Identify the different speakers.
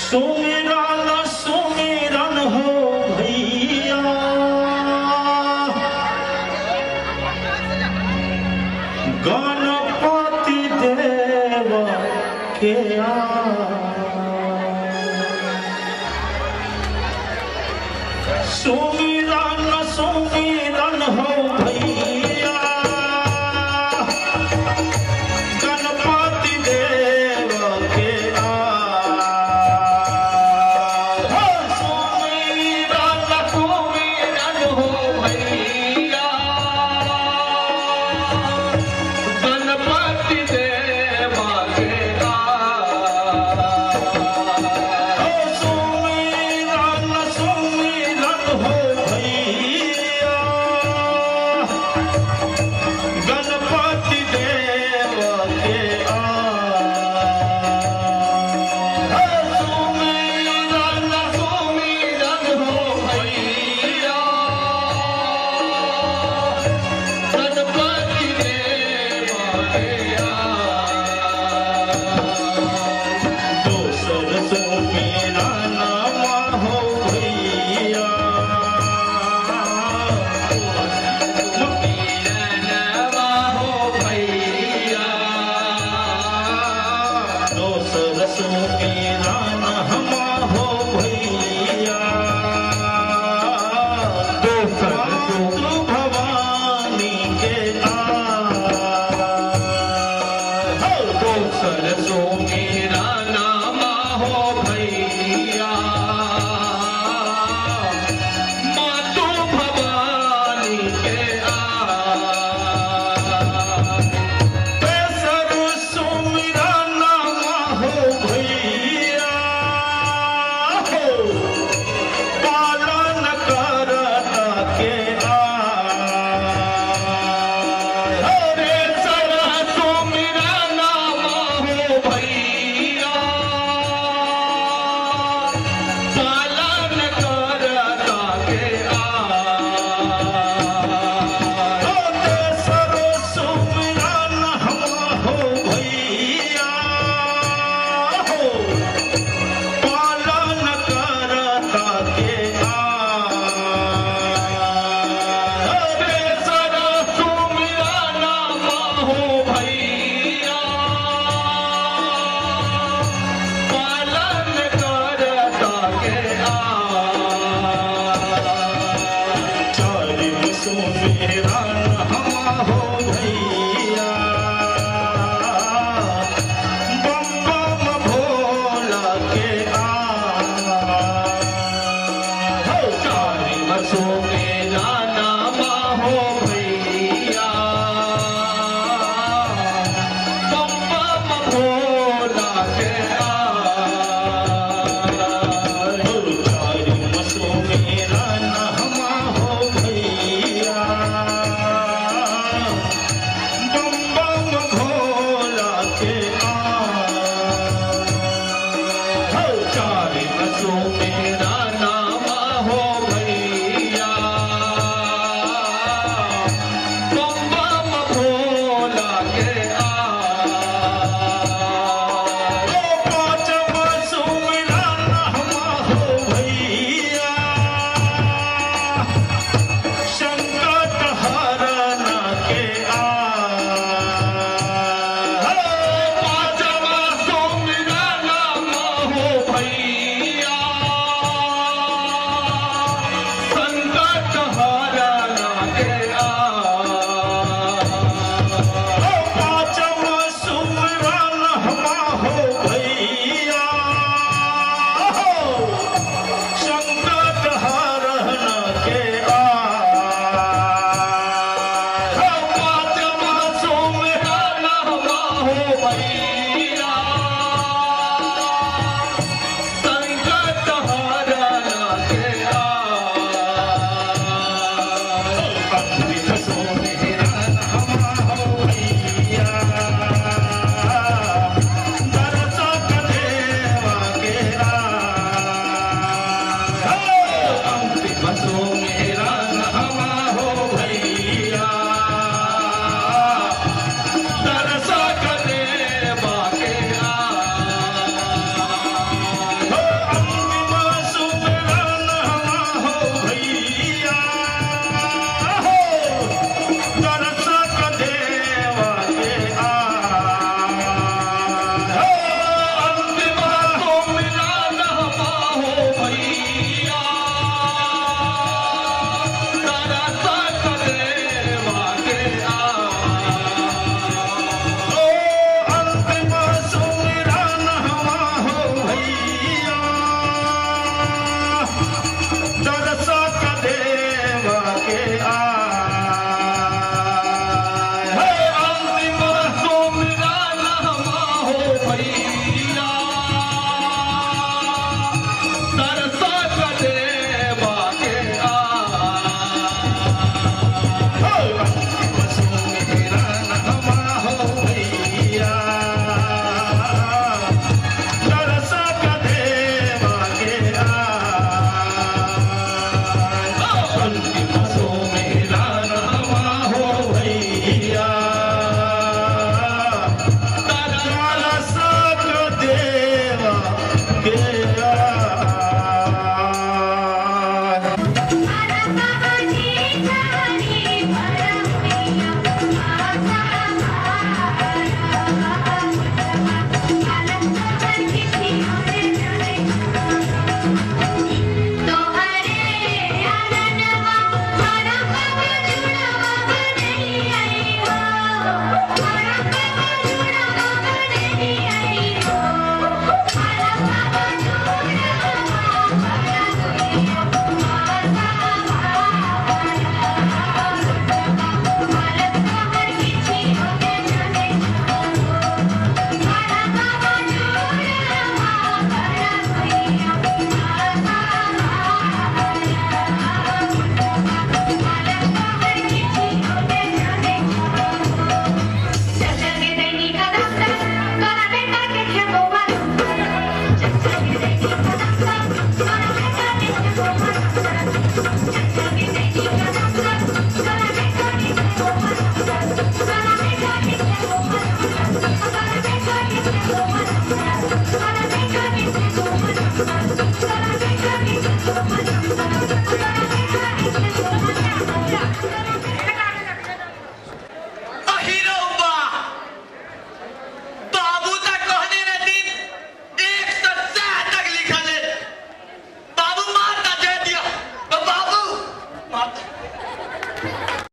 Speaker 1: सुमिरन सुमिरन हो भैया गणपति देव के सुमिरन सुमिरन हो भैया गणपति देव के सुमिरन सुमिरन हो भैया गणपति देव के सुमिरन सुमिरन हो भैया गणपति देव के सुमिरन सुमिरन हो भैया गणपति देव के दोसर सुमिरन हो भैया दोसर सुमिरन हो भैया मातृ भवानी के दोसर सुमिरन हो भैया मातृ भवानी के तेसर सुमिरन हो भैया पालन करत के तेसर सुमिरन हो भैया पालन करत के तेसर सुमिरन हो भैया पालन करत के तेसर सुमिरन हो भैया पालन करत के चारिम सुमिरन हो भैया बम बम भोला के चारिम सुमिरन हो भैया बम बम भोला के चारिम सुमिरन हो भैया बम बम भोला के चारिम सुमिरन